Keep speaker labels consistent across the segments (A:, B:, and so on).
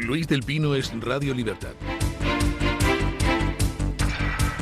A: Luis del Pino es Radio Libertad.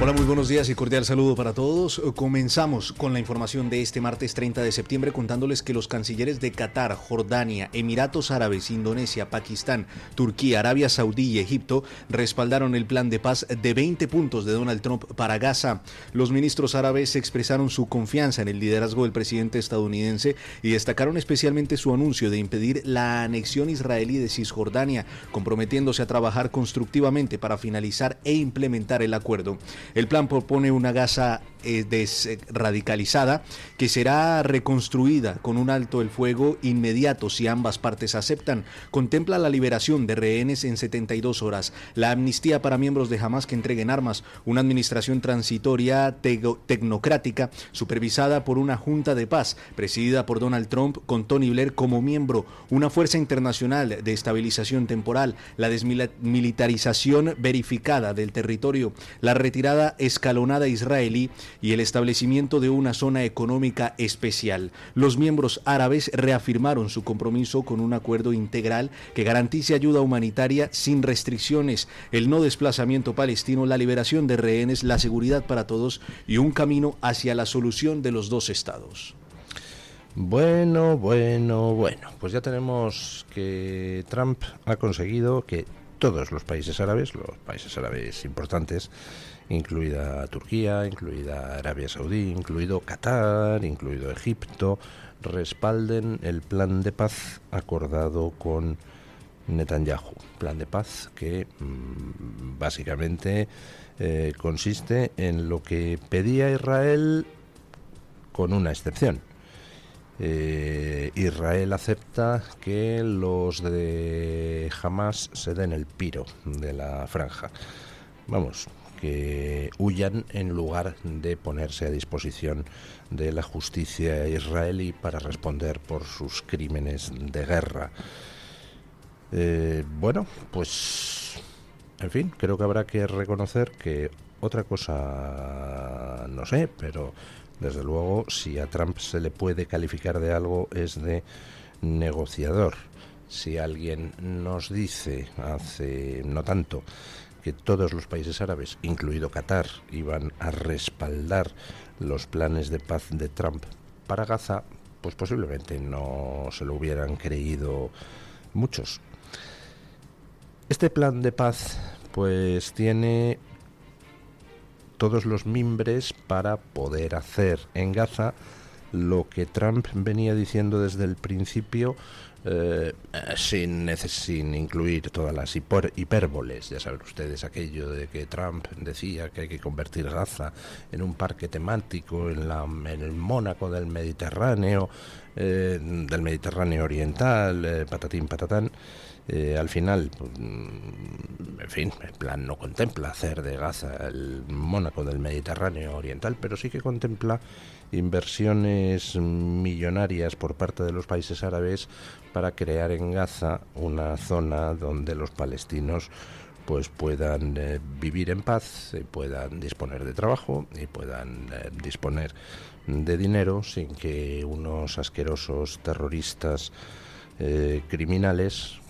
B: Hola, muy buenos días y cordial saludo para todos. Comenzamos con la información de este martes 30 de septiembre contándoles que los cancilleres de Qatar, Jordania, Emiratos Árabes, Indonesia, Pakistán, Turquía, Arabia Saudí y Egipto respaldaron el plan de paz de 20 puntos de Donald Trump para Gaza. Los ministros árabes expresaron su confianza en el liderazgo del presidente estadounidense y destacaron especialmente su anuncio de impedir la anexión israelí de Cisjordania, comprometiéndose a trabajar constructivamente para finalizar e implementar el acuerdo. El plan propone una Gaza desradicalizada que será reconstruida con un alto el fuego inmediato si ambas partes aceptan. Contempla la liberación de rehenes en 72 horas, la amnistía para miembros de Hamás que entreguen armas, una administración transitoria tecnocrática supervisada por una junta de paz presidida por Donald Trump con Tony Blair como miembro, una fuerza internacional de estabilización temporal, la desmilitarización verificada del territorio, la retirada escalonada israelí y el establecimiento de una zona económica especial. Los miembros árabes reafirmaron su compromiso con un acuerdo integral que garantice ayuda humanitaria sin restricciones, el no desplazamiento palestino, la liberación de rehenes, la seguridad para todos y un camino hacia la solución de los dos estados.
C: Bueno, pues ya tenemos que Trump ha conseguido que todos los países árabes importantes, incluida Turquía, incluida Arabia Saudí, incluido Qatar, incluido Egipto, respalden el plan de paz acordado con Netanyahu. Plan de paz que básicamente consiste en lo que pedía Israel con una excepción. Israel acepta que los de Hamás se den el piro de la franja. Vamos, que huyan en lugar de ponerse a disposición de la justicia israelí para responder por sus crímenes de guerra. Pues, en fin, creo que habrá que reconocer que otra cosa, no sé, pero desde luego, si a Trump se le puede calificar de algo es de negociador. Si alguien nos dice hace no tanto que todos los países árabes, incluido Qatar, iban a respaldar los planes de paz de Trump para Gaza, pues posiblemente no se lo hubieran creído muchos. Este plan de paz pues tiene todos los mimbres para poder hacer en Gaza lo que Trump venía diciendo desde el principio, sin incluir todas las hipérboles. Ya saben ustedes aquello de que Trump decía que hay que convertir Gaza en un parque temático en el Mónaco del Mediterráneo oriental, patatín patatán. Al final, en fin, el plan no contempla hacer de Gaza el Mónaco del Mediterráneo oriental, pero sí que contempla inversiones millonarias por parte de los países árabes para crear en Gaza una zona donde los palestinos pues puedan vivir en paz, y puedan disponer de trabajo y puedan disponer de dinero sin que unos asquerosos terroristas criminales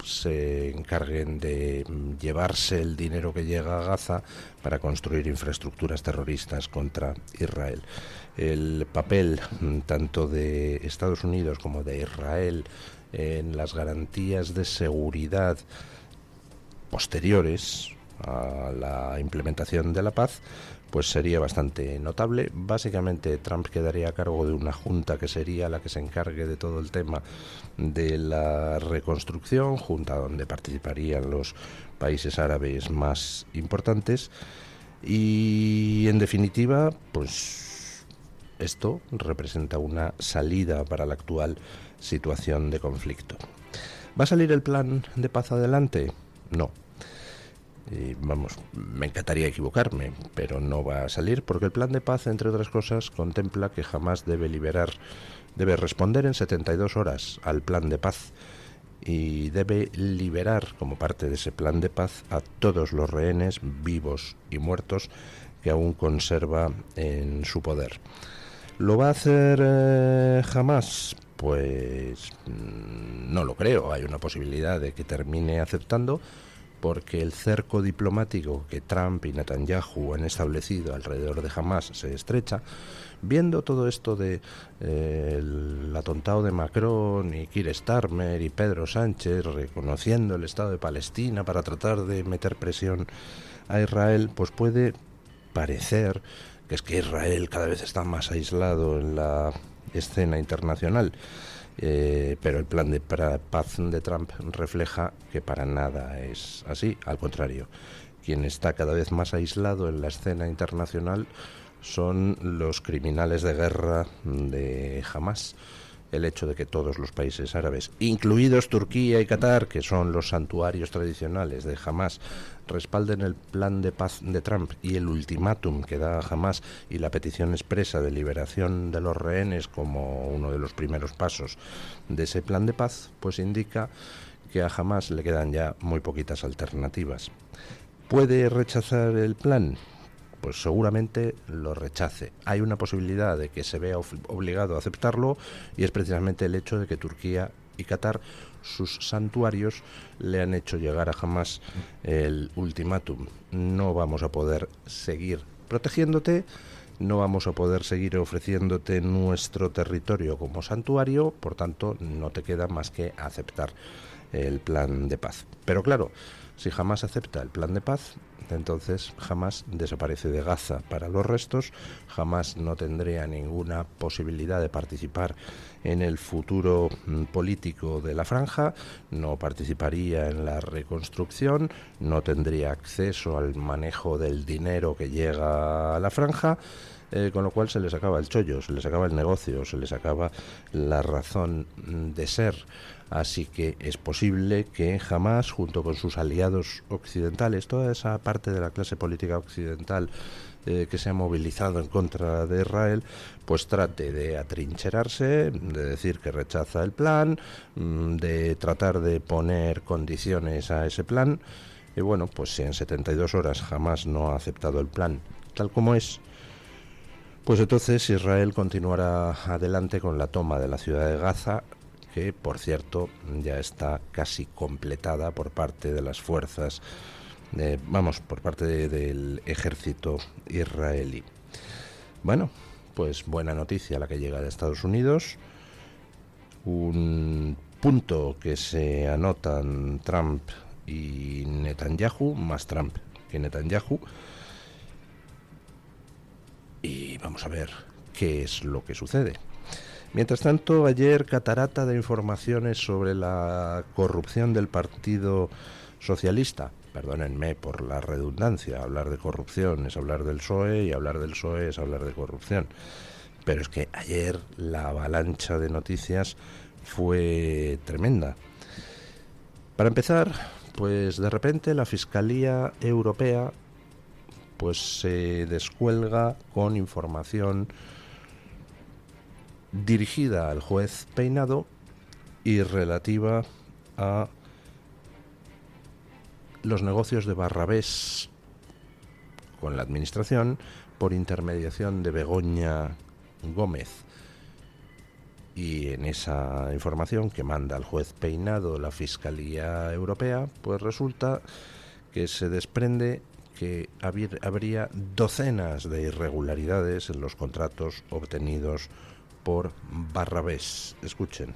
C: se encarguen de llevarse el dinero que llega a Gaza para construir infraestructuras terroristas contra Israel. El papel tanto de Estados Unidos como de Israel en las garantías de seguridad posteriores a la implementación de la paz pues sería bastante notable. Básicamente Trump quedaría a cargo de una junta que sería la que se encargue de todo el tema de la reconstrucción, junta donde participarían los países árabes más importantes, y en definitiva pues esto representa una salida para la actual situación de conflicto. ¿Va a salir el plan de paz adelante? No. Me encantaría equivocarme, pero no va a salir porque el plan de paz, entre otras cosas, contempla que Hamás debe responder en 72 horas al plan de paz y debe liberar, como parte de ese plan de paz, a todos los rehenes vivos y muertos que aún conserva en su poder. ¿Lo va a hacer Hamás? pues no lo creo. Hay una posibilidad de que termine aceptando, porque el cerco diplomático que Trump y Netanyahu han establecido alrededor de Hamás se estrecha. Viendo todo esto de el atontado de Macron y Keir Starmer y Pedro Sánchez reconociendo el Estado de Palestina para tratar de meter presión a Israel, pues puede parecer que es que Israel cada vez está más aislado en la escena internacional. Pero el plan de paz de Trump refleja que para nada es así. Al contrario, quien está cada vez más aislado en la escena internacional son los criminales de guerra de Hamás. El hecho de que todos los países árabes, incluidos Turquía y Qatar, que son los santuarios tradicionales de Hamás, respalden el plan de paz de Trump y el ultimátum que da a Hamás y la petición expresa de liberación de los rehenes como uno de los primeros pasos de ese plan de paz, pues indica que a Hamás le quedan ya muy poquitas alternativas. ¿Puede rechazar el plan? Pues seguramente lo rechace. Hay una posibilidad de que se vea obligado a aceptarlo, y es precisamente el hecho de que Turquía y Qatar, sus santuarios, le han hecho llegar a Hamás el ultimátum: no vamos a poder seguir protegiéndote, no vamos a poder seguir ofreciéndote nuestro territorio como santuario, por tanto no te queda más que aceptar el plan de paz. Pero claro, si Hamás acepta el plan de paz, entonces Hamás desaparece de Gaza para los restos. Hamás no tendría ninguna posibilidad de participar en el futuro político de la franja, no participaría en la reconstrucción, no tendría acceso al manejo del dinero que llega a la franja, con lo cual se les acaba el chollo, se les acaba el negocio, se les acaba la razón de ser. Así que es posible que Hamás, junto con sus aliados occidentales, toda esa parte de la clase política occidental que se ha movilizado en contra de Israel, pues trate de atrincherarse, de decir que rechaza el plan, de tratar de poner condiciones a ese plan. Y bueno, pues si en 72 horas Hamás no ha aceptado el plan tal como es, pues entonces Israel continuará adelante con la toma de la ciudad de Gaza, que por cierto ya está casi completada por parte de las fuerzas, por parte del ejército israelí. Bueno, pues buena noticia la que llega de Estados Unidos. Un punto que se anotan Trump y Netanyahu, más Trump que Netanyahu. Y vamos a ver qué es lo que sucede. Mientras tanto, ayer catarata de informaciones sobre la corrupción del Partido Socialista. Perdónenme por la redundancia, hablar de corrupción es hablar del PSOE y hablar del PSOE es hablar de corrupción. Pero es que ayer la avalancha de noticias fue tremenda. Para empezar, pues de repente la Fiscalía Europea pues se descuelga con información dirigida al juez Peinado y relativa a los negocios de Barrabés con la administración por intermediación de Begoña Gómez. Y en esa información que manda al juez Peinado la Fiscalía Europea, pues resulta que se desprende que habría docenas de irregularidades en los contratos obtenidos por Barrabés. Escuchen.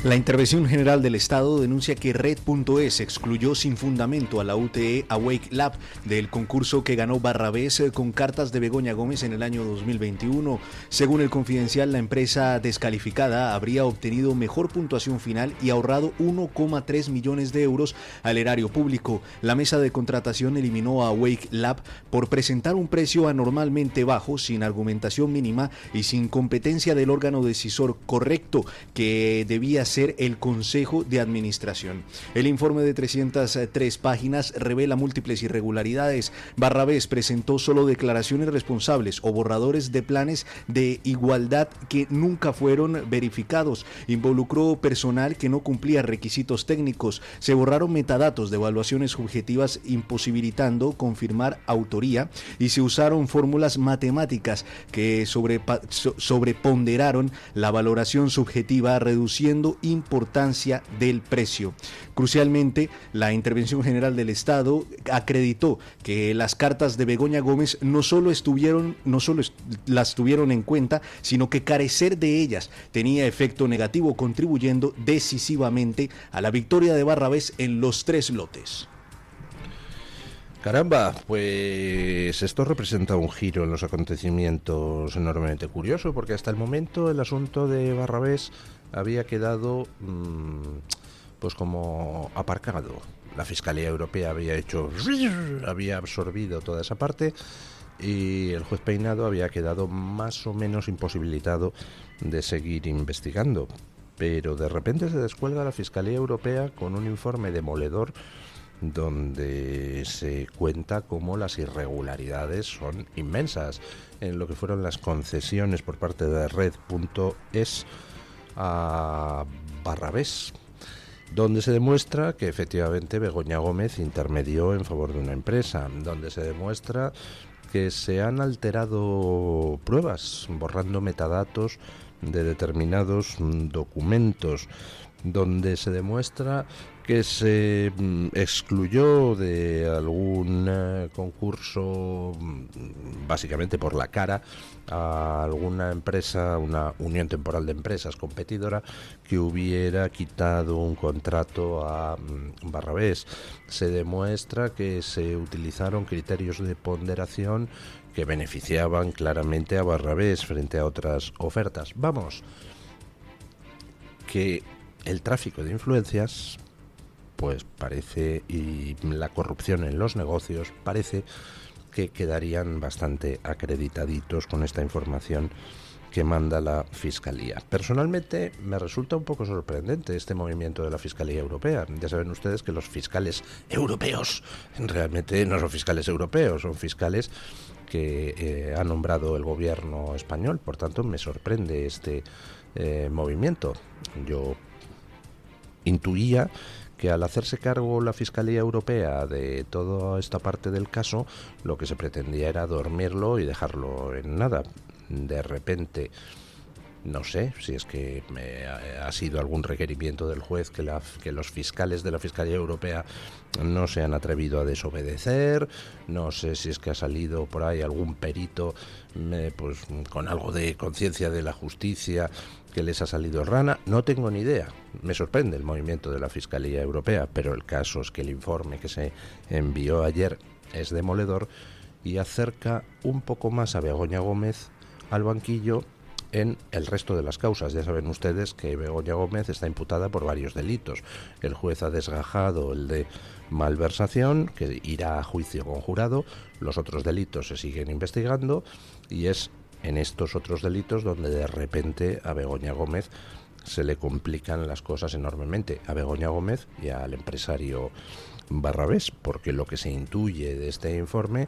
B: La Intervención General del Estado denuncia que Red.es excluyó sin fundamento a la UTE Awake Lab del concurso que ganó Barrabés con cartas de Begoña Gómez en el año 2021. Según el Confidencial, la empresa descalificada habría obtenido mejor puntuación final y ahorrado 1,3 millones de euros al erario público. La mesa de contratación eliminó a Awake Lab por presentar un precio anormalmente bajo, sin argumentación mínima y sin competencia del órgano decisor correcto, que debía ser ser el Consejo de Administración. El informe de 303 páginas revela múltiples irregularidades. Barrabés presentó solo declaraciones responsables o borradores de planes de igualdad que nunca fueron verificados. Involucró personal que no cumplía requisitos técnicos. Se borraron metadatos de evaluaciones subjetivas imposibilitando confirmar autoría y se usaron fórmulas matemáticas que sobreponderaron la valoración subjetiva, reduciendo importancia del precio. Crucialmente, la Intervención General del Estado acreditó que las cartas de Begoña Gómez no solo las tuvieron en cuenta, sino que carecer de ellas tenía efecto negativo, contribuyendo decisivamente a la victoria de Barrabés en los 3 lotes.
C: Caramba, pues esto representa un giro en los acontecimientos enormemente curioso, porque hasta el momento el asunto de Barrabés había quedado pues como aparcado. La Fiscalía Europea había absorbido toda esa parte y el juez Peinado había quedado más o menos imposibilitado de seguir investigando. Pero de repente se descuelga la Fiscalía Europea con un informe demoledor donde se cuenta cómo las irregularidades son inmensas en lo que fueron las concesiones por parte de Red.es a Barrabés, donde se demuestra que efectivamente Begoña Gómez intermedió en favor de una empresa, donde se demuestra que se han alterado pruebas, borrando metadatos de determinados documentos, donde se demuestra que se excluyó de algún concurso, básicamente por la cara, a alguna empresa, una unión temporal de empresas competidora, que hubiera quitado un contrato a Barrabés. Se demuestra que se utilizaron criterios de ponderación que beneficiaban claramente a Barrabés frente a otras ofertas. Vamos, que el tráfico de influencias, pues parece, y la corrupción en los negocios, parece que quedarían bastante acreditaditos con esta información que manda la Fiscalía. Personalmente me resulta un poco sorprendente este movimiento de la Fiscalía Europea. Ya saben ustedes que los fiscales europeos realmente no son fiscales europeos, son fiscales que ha nombrado el gobierno español. Por tanto, me sorprende este movimiento. Yo intuía que al hacerse cargo la Fiscalía Europea de toda esta parte del caso, lo que se pretendía era dormirlo y dejarlo en nada. De repente, no sé si es que ha sido algún requerimiento del juez que los fiscales de la Fiscalía Europea no se han atrevido a desobedecer, no sé si es que ha salido por ahí algún perito pues con algo de conciencia de la justicia que les ha salido rana, no tengo ni idea. Me sorprende el movimiento de la Fiscalía Europea, pero el caso es que el informe que se envió ayer es demoledor y acerca un poco más a Begoña Gómez al banquillo en el resto de las causas. Ya saben ustedes que Begoña Gómez está imputada por varios delitos. El juez ha desgajado el de malversación, que irá a juicio con jurado. Los otros delitos se siguen investigando y es en estos otros delitos donde de repente a Begoña Gómez se le complican las cosas enormemente. A Begoña Gómez y al empresario Barrabés, porque lo que se intuye de este informe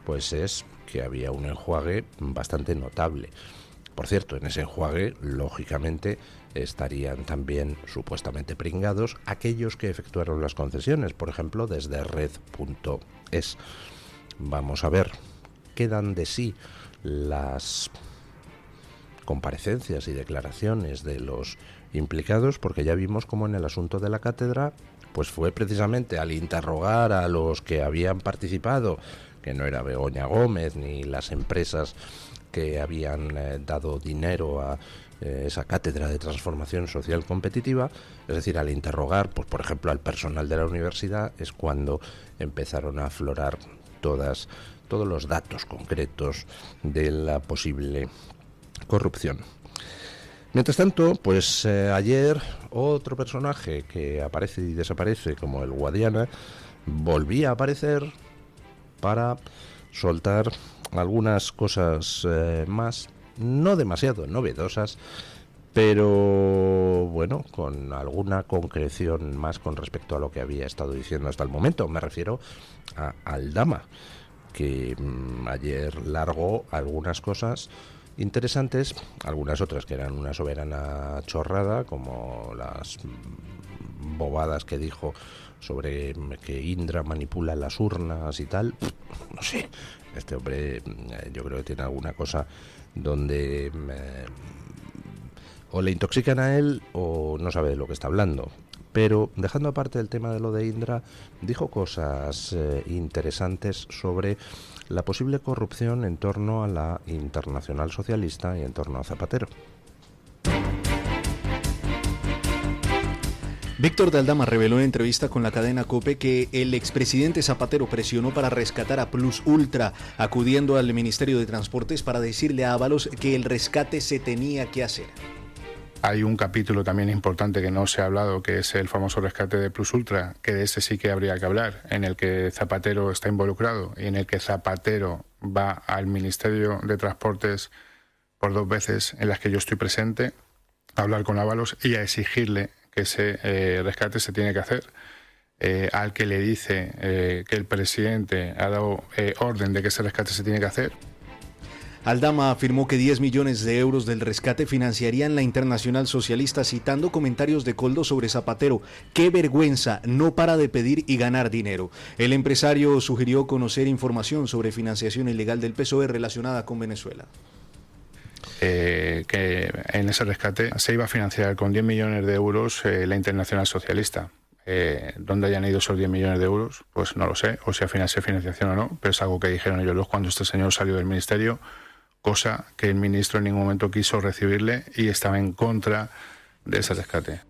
C: pues es que había un enjuague bastante notable. Por cierto, en ese enjuague, lógicamente, estarían también supuestamente pringados aquellos que efectuaron las concesiones, por ejemplo, desde Red.es. Vamos a ver qué dan de sí las comparecencias y declaraciones de los implicados, porque ya vimos cómo en el asunto de la cátedra, pues fue precisamente al interrogar a los que habían participado, que no era Begoña Gómez ni las empresas que habían dado dinero a esa cátedra de transformación social competitiva, es decir, al interrogar, pues por ejemplo, al personal de la universidad, es cuando empezaron a aflorar todos los datos concretos de la posible corrupción. Mientras tanto, pues ayer otro personaje que aparece y desaparece, como el Guadiana, volvía a aparecer para soltar algunas cosas más, no demasiado novedosas, pero bueno, con alguna concreción más con respecto a lo que había estado diciendo hasta el momento. Me refiero a Aldama, que ayer largó algunas cosas interesantes, algunas otras que eran una soberana chorrada, como las bobadas que dijo sobre que Indra manipula las urnas y tal. No sé, este hombre yo creo que tiene alguna cosa donde o le intoxican a él o no sabe de lo que está hablando. Pero dejando aparte el tema de lo de Indra, dijo cosas interesantes sobre la posible corrupción en torno a la Internacional Socialista y en torno a Zapatero.
B: Víctor de Aldama reveló en entrevista con la cadena COPE que el expresidente Zapatero presionó para rescatar a Plus Ultra, acudiendo al Ministerio de Transportes para decirle a Ábalos que el rescate se tenía que hacer.
D: Hay un capítulo también importante que no se ha hablado, que es el famoso rescate de Plus Ultra, que de ese sí que habría que hablar, en el que Zapatero está involucrado y en el que Zapatero va al Ministerio de Transportes por 2 veces en las que yo estoy presente, a hablar con Ábalos y a exigirle que ese rescate se tiene que hacer. Al que le dice que el presidente ha dado orden de que ese rescate se tiene que hacer.
B: Aldama afirmó que 10 millones de euros del rescate financiarían la Internacional Socialista, citando comentarios de Koldo sobre Zapatero. ¡Qué vergüenza! No para de pedir y ganar dinero. El empresario sugirió conocer información sobre financiación ilegal del PSOE relacionada con Venezuela.
D: Que en ese rescate se iba a financiar con 10 millones de euros la Internacional Socialista. ¿Dónde hayan ido esos 10 millones de euros? Pues no lo sé, o si al final se financiación o no, pero es algo que dijeron ellos cuando este señor salió del ministerio, cosa que el ministro en ningún momento quiso recibirle y estaba en contra de ese rescate.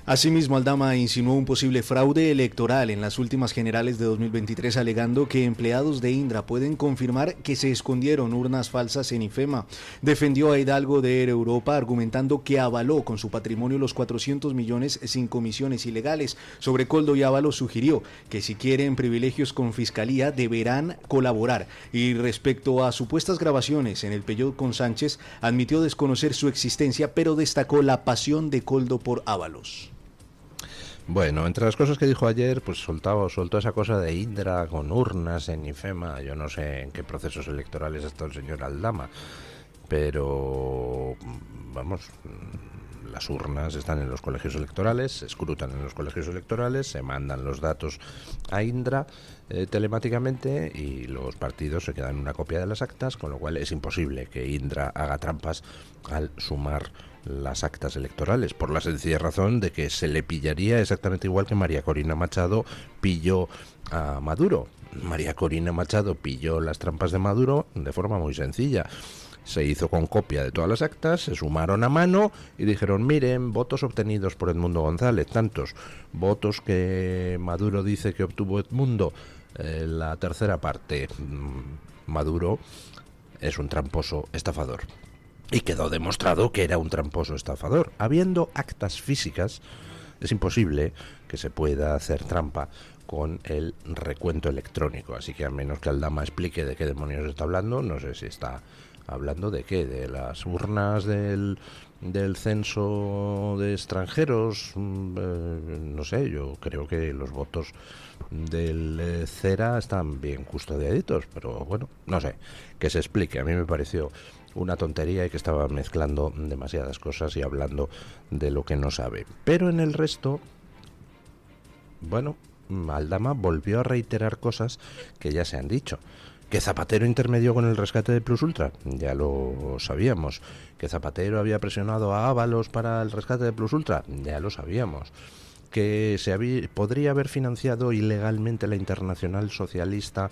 B: Asimismo, Aldama insinuó un posible fraude electoral en las últimas generales de 2023, alegando que empleados de Indra pueden confirmar que se escondieron urnas falsas en IFEMA. Defendió a Hidalgo de Europa, argumentando que avaló con su patrimonio los 400 millones sin comisiones ilegales. Sobre Koldo y Ábalos sugirió que si quieren privilegios con Fiscalía deberán colaborar. Y respecto a supuestas grabaciones en el Peugeot con Sánchez, admitió desconocer su existencia, pero destacó la pasión de Koldo por Ábalos.
C: Bueno, entre las cosas que dijo ayer, pues soltó esa cosa de Indra con urnas en IFEMA. Yo no sé en qué procesos electorales está el señor Aldama, pero vamos, las urnas están en los colegios electorales, se escrutan en los colegios electorales, se mandan los datos a Indra telemáticamente y los partidos se quedan una copia de las actas, con lo cual es imposible que Indra haga trampas al sumar las actas electorales, por la sencilla razón de que se le pillaría exactamente igual que María Corina Machado pilló a Maduro. María Corina Machado pilló las trampas de Maduro de forma muy sencilla. Se hizo con copia de todas las actas, se sumaron a mano y dijeron, miren, votos obtenidos por Edmundo González, tantos votos que Maduro dice que obtuvo Edmundo, la tercera parte. Maduro es un tramposo estafador. Y quedó demostrado que era un tramposo estafador. Habiendo actas físicas, es imposible que se pueda hacer trampa con el recuento electrónico. Así que a menos que Aldama explique de qué demonios está hablando, no sé si está hablando de qué, de las urnas del censo de extranjeros, no sé, yo creo que los votos del CERA están bien custodiaditos, pero bueno, no sé, que se explique. A mí me pareció una tontería y que estaba mezclando demasiadas cosas y hablando de lo que no sabe. Pero en el resto, bueno, Aldama volvió a reiterar cosas que ya se han dicho. Que Zapatero intermedió con el rescate de Plus Ultra, ya lo sabíamos. Que Zapatero había presionado a Ábalos para el rescate de Plus Ultra, ya lo sabíamos. Que podría haber financiado ilegalmente la Internacional Socialista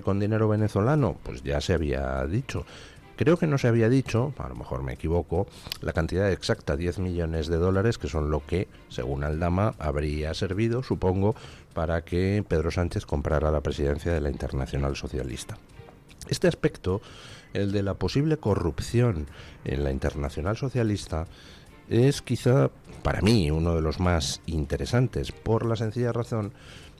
C: con dinero venezolano, pues ya se había dicho. Creo que no se había dicho, a lo mejor me equivoco, la cantidad exacta, 10 millones de dólares, que son lo que, según Aldama, habría servido, supongo, para que Pedro Sánchez comprara la presidencia de la Internacional Socialista. Este aspecto, el de la posible corrupción en la Internacional Socialista, es quizá, para mí, uno de los más interesantes, por la sencilla razón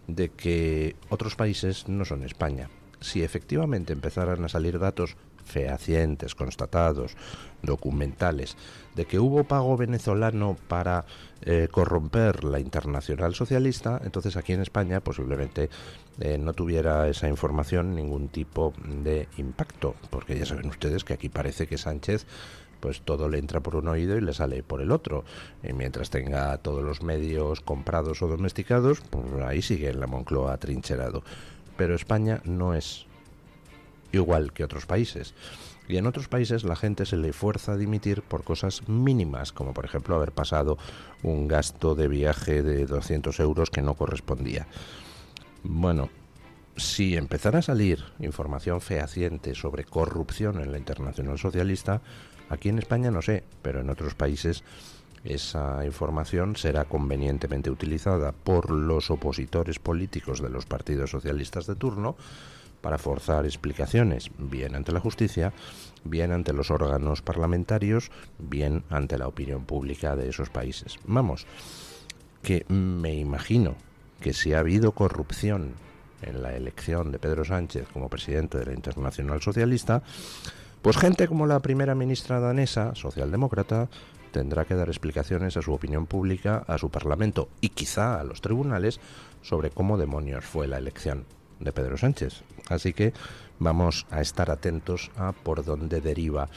C: de que otros países no son España. Si efectivamente empezaran a salir datos fehacientes, constatados, documentales, de que hubo pago venezolano para corromper la Internacional Socialista, entonces aquí en España posiblemente no tuviera esa información ningún tipo de impacto, porque ya saben ustedes que aquí parece que Sánchez pues todo le entra por un oído y le sale por el otro, y mientras tenga todos los medios comprados o domesticados, pues ahí sigue en la Moncloa atrincherado. Pero España no es igual que otros países, y en otros países la gente se le fuerza a dimitir por cosas mínimas, como por ejemplo haber pasado un gasto de viaje de 200 euros que no correspondía. Bueno, si empezara a salir información fehaciente sobre corrupción en la Internacional Socialista, aquí en España no sé, pero en otros países esa información será convenientemente utilizada por los opositores políticos de los partidos socialistas de turno para forzar explicaciones, bien ante la justicia, bien ante los órganos parlamentarios, bien ante la opinión pública de esos países. Vamos, que me imagino que si ha habido corrupción en la elección de Pedro Sánchez como presidente de la Internacional Socialista, pues gente como la primera ministra danesa, socialdemócrata, tendrá que dar explicaciones a su opinión pública, a su parlamento y quizá a los tribunales sobre cómo demonios fue la elección de Pedro Sánchez. Así que vamos a estar atentos a por dónde deriva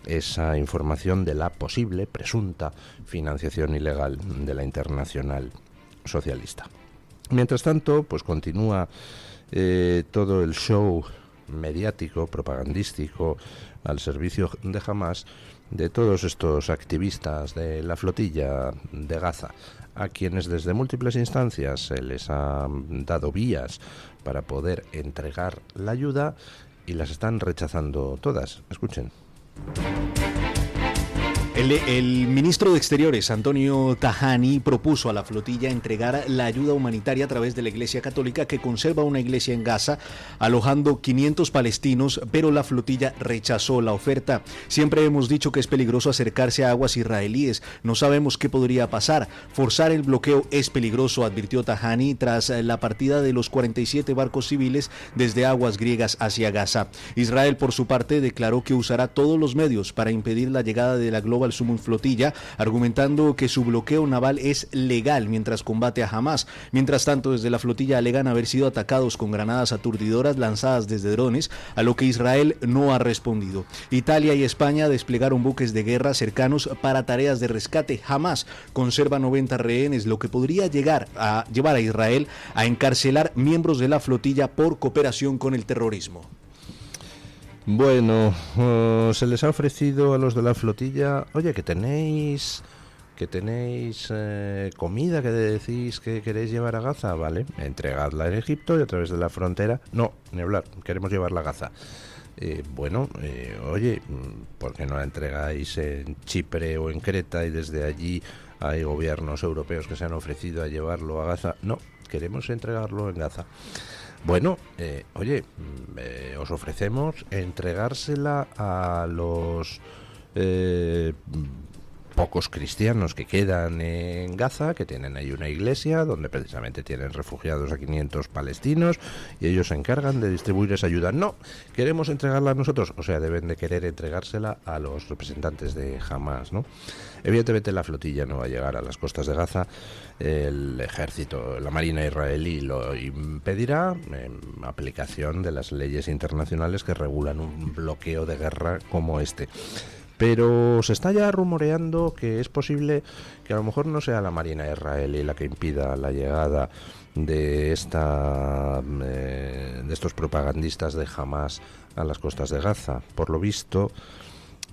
C: esa información de la posible, presunta financiación ilegal de la Internacional Socialista. Mientras tanto, pues continúa todo el show mediático, propagandístico, al servicio de Hamás, de todos estos activistas de la flotilla de Gaza, a quienes desde múltiples instancias se les ha dado vías para poder entregar la ayuda y las están rechazando todas. Escuchen.
B: El ministro de Exteriores, Antonio Tajani, propuso a la flotilla entregar la ayuda humanitaria a través de la Iglesia Católica, que conserva una iglesia en Gaza, alojando 500 palestinos, pero la flotilla rechazó la oferta. Siempre hemos dicho que es peligroso acercarse a aguas israelíes. No sabemos qué podría pasar. Forzar el bloqueo es peligroso, advirtió Tajani tras la partida de los 47 barcos civiles desde aguas griegas hacia Gaza. Israel, por su parte, declaró que usará todos los medios para impedir la llegada de la Global Summon Flotilla, argumentando que su bloqueo naval es legal mientras combate a Hamás. Mientras tanto, desde la flotilla alegan haber sido atacados con granadas aturdidoras lanzadas desde drones, a lo que Israel no ha respondido. Italia y España desplegaron buques de guerra cercanos para tareas de rescate. Hamás conserva 90 rehenes, lo que podría llevar a Israel a encarcelar miembros de la flotilla por cooperación con el terrorismo.
C: Bueno, se les ha ofrecido a los de la flotilla, oye, que tenéis comida que decís que queréis llevar a Gaza, vale, entregadla en Egipto y a través de la frontera, no, ni hablar, queremos llevarla a Gaza. Oye, ¿por qué no la entregáis en Chipre o en Creta y desde allí hay gobiernos europeos que se han ofrecido a llevarlo a Gaza? No, queremos entregarlo en Gaza. Bueno, os ofrecemos entregársela a los pocos cristianos que quedan en Gaza, que tienen ahí una iglesia donde precisamente tienen refugiados a 500 palestinos y ellos se encargan de distribuir esa ayuda. No, queremos entregarla a nosotros, o sea, deben de querer entregársela a los representantes de Hamás, ¿no? Evidentemente la flotilla no va a llegar a las costas de Gaza, el ejército, la marina israelí lo impedirá en aplicación de las leyes internacionales que regulan un bloqueo de guerra como este. Pero se está ya rumoreando que es posible que a lo mejor no sea la marina israelí la que impida la llegada de estos propagandistas de Hamás a las costas de Gaza. Por lo visto,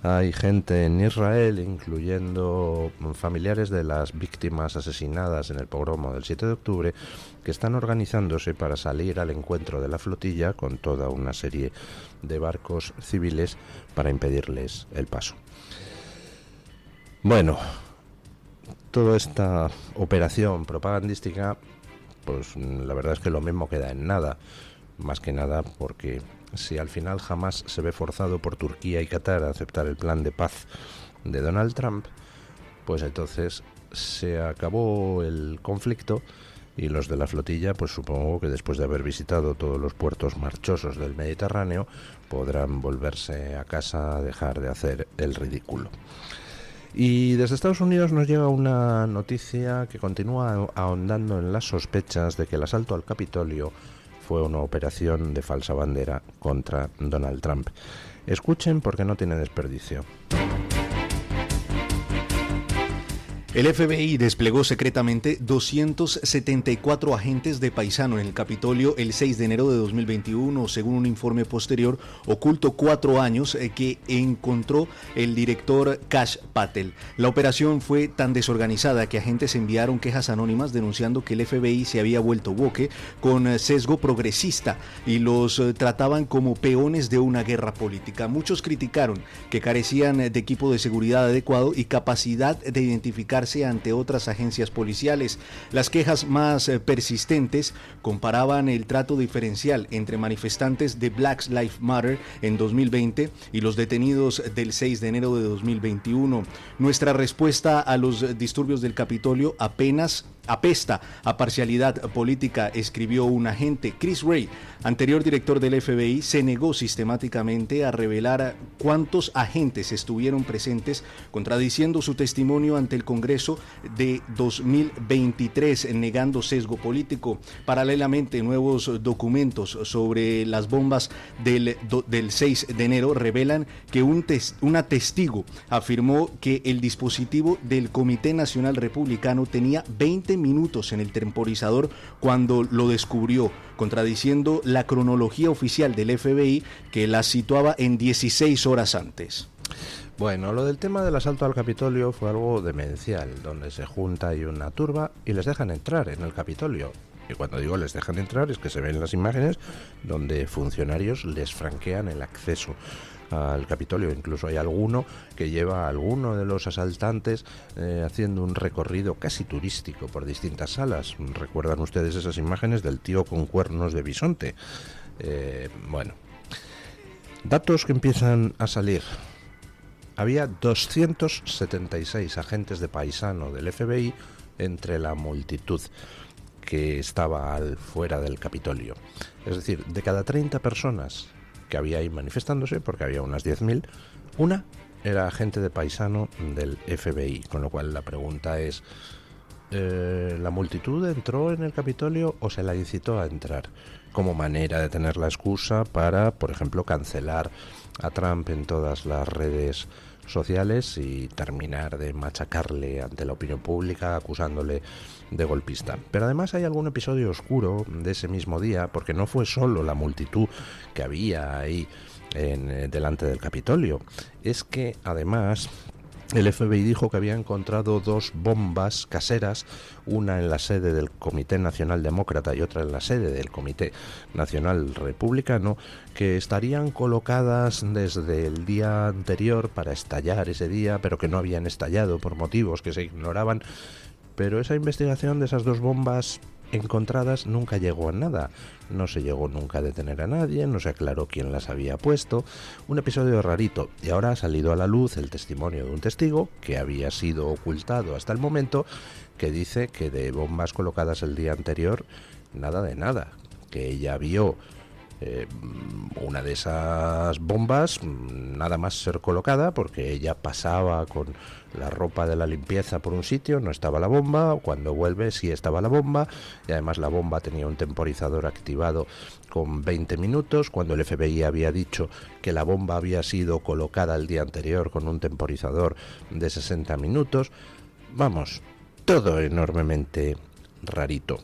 C: hay gente en Israel, incluyendo familiares de las víctimas asesinadas en el pogromo del 7 de octubre, que están organizándose para salir al encuentro de la flotilla con toda una serie de barcos civiles para impedirles el paso. Bueno, toda esta operación propagandística, pues la verdad es que lo mismo queda en nada, más que nada porque si al final jamás se ve forzado por Turquía y Qatar a aceptar el plan de paz de Donald Trump, pues entonces se acabó el conflicto y los de la flotilla, pues supongo que después de haber visitado todos los puertos marchosos del Mediterráneo, podrán volverse a casa a dejar de hacer el ridículo. Y desde Estados Unidos nos llega una noticia que continúa ahondando en las sospechas de que el asalto al Capitolio fue una operación de falsa bandera contra Donald Trump. Escuchen porque no tiene desperdicio.
B: El FBI desplegó secretamente 274 agentes de paisano en el Capitolio el 6 de enero de 2021, según un informe posterior oculto 4 años que encontró el director Kash Patel. La operación fue tan desorganizada que agentes enviaron quejas anónimas denunciando que el FBI se había vuelto woke con sesgo progresista y los trataban como peones de una guerra política. Muchos criticaron que carecían de equipo de seguridad adecuado y capacidad de identificar ante otras agencias policiales. Las quejas más persistentes comparaban el trato diferencial entre manifestantes de Black Lives Matter en 2020 y los detenidos del 6 de enero de 2021. Nuestra respuesta a los disturbios del Capitolio apenas apesta a parcialidad política, escribió un agente. Chris Wray, anterior director del FBI, se negó sistemáticamente a revelar cuántos agentes estuvieron presentes, contradiciendo su testimonio ante el Congreso de 2023, negando sesgo político. Paralelamente, nuevos documentos sobre las bombas del 6 de enero revelan que una testigo afirmó que el dispositivo del Comité Nacional Republicano tenía 20 minutos en el temporizador cuando lo descubrió, contradiciendo la cronología oficial del FBI que la situaba en 16 horas antes.
C: Bueno, lo del tema del asalto al Capitolio fue algo demencial, donde se junta ahí una turba y les dejan entrar en el Capitolio. Y cuando digo les dejan entrar es que se ven las imágenes donde funcionarios les franquean el acceso al Capitolio. Incluso hay alguno que lleva a alguno de los asaltantes haciendo un recorrido casi turístico por distintas salas. ¿Recuerdan ustedes esas imágenes del tío con cuernos de bisonte? Bueno, datos que empiezan a salir. Había 276 agentes de paisano del FBI entre la multitud que estaba fuera del Capitolio. Es decir, de cada 30 personas que había ahí manifestándose, porque había unas 10.000, una era agente de paisano del FBI, con lo cual la pregunta es, ¿la multitud entró en el Capitolio o se la incitó a entrar? Como manera de tener la excusa para, por ejemplo, cancelar a Trump en todas las redes sociales y terminar de machacarle ante la opinión pública acusándole de golpista. Pero además hay algún episodio oscuro de ese mismo día, porque no fue solo la multitud que había ahí delante del Capitolio, es que además el FBI dijo que había encontrado 2 bombas caseras, una en la sede del Comité Nacional Demócrata y otra en la sede del Comité Nacional Republicano, que estarían colocadas desde el día anterior para estallar ese día, pero que no habían estallado por motivos que se ignoraban. Pero esa investigación de esas 2 bombas encontradas nunca llegó a nada. No se llegó nunca a detener a nadie, no se aclaró quién las había puesto. Un episodio rarito. Y ahora ha salido a la luz el testimonio de un testigo que había sido ocultado hasta el momento, que dice que de bombas colocadas el día anterior, nada de nada. Que ella vio una de esas bombas nada más ser colocada, porque ella pasaba con la ropa de la limpieza por un sitio, no estaba la bomba, cuando vuelve sí estaba la bomba, y además la bomba tenía un temporizador activado con 20 minutos, cuando el FBI había dicho que la bomba había sido colocada el día anterior con un temporizador de 60 minutos. Vamos, todo enormemente rarito.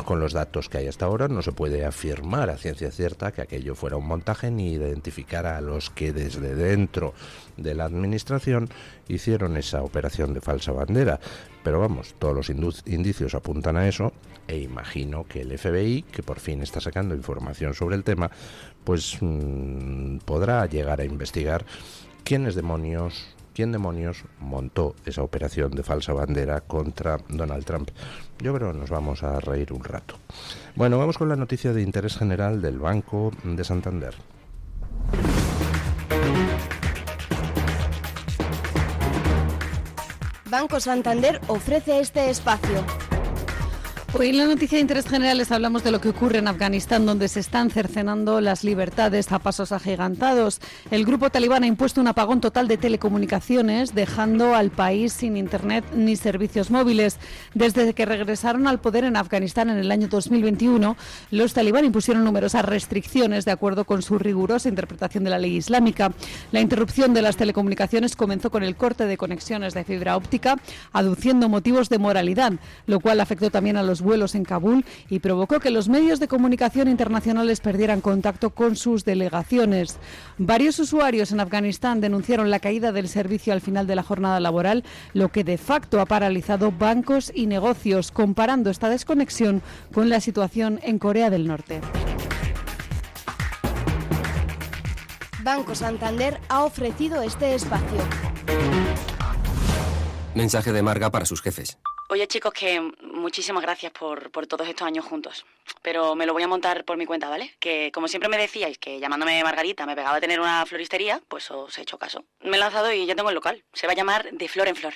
C: Con los datos que hay hasta ahora no se puede afirmar a ciencia cierta que aquello fuera un montaje ni identificar a los que desde dentro de la administración hicieron esa operación de falsa bandera, pero vamos, todos los indicios apuntan a eso, e imagino que el FBI, que por fin está sacando información sobre el tema, pues podrá llegar a investigar quién demonios montó esa operación de falsa bandera contra Donald Trump. Yo creo que nos vamos a reír un rato. Bueno, vamos con la noticia de interés general del Banco de Santander.
E: Banco Santander ofrece este espacio. Hoy en la noticia de interés general les hablamos de lo que ocurre en Afganistán, donde se están cercenando las libertades a pasos agigantados. El grupo talibán ha impuesto un apagón total de telecomunicaciones, dejando al país sin internet ni servicios móviles. Desde que regresaron al poder en Afganistán en el año 2021, los talibán impusieron numerosas restricciones de acuerdo con su rigurosa interpretación de la ley islámica. La interrupción de las telecomunicaciones comenzó con el corte de conexiones de fibra óptica, aduciendo motivos de moralidad, lo cual afectó también a los vuelos en Kabul y provocó que los medios de comunicación internacionales perdieran contacto con sus delegaciones. Varios usuarios en Afganistán denunciaron la caída del servicio al final de la jornada laboral, lo que de facto ha paralizado bancos y negocios, comparando esta desconexión con la situación en Corea del Norte.
F: Banco Santander ha ofrecido este espacio.
G: Mensaje de Marga para sus jefes.
H: Oye, chicos, que muchísimas gracias por todos estos años juntos. Pero me lo voy a montar por mi cuenta, ¿vale? Que como siempre me decíais que llamándome Margarita me pegaba a tener una floristería, pues os he hecho caso. Me he lanzado y ya tengo el local. Se va a llamar De Flor en Flor.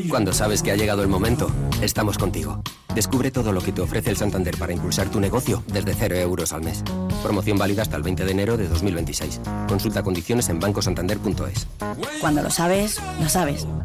G: Cuando sabes que ha llegado el momento, estamos contigo. Descubre todo lo que te ofrece el Santander para impulsar tu negocio desde 0 euros al mes. Promoción válida hasta el 20 de enero de 2026. Consulta condiciones en bancosantander.es.
I: Cuando lo sabes, lo sabes.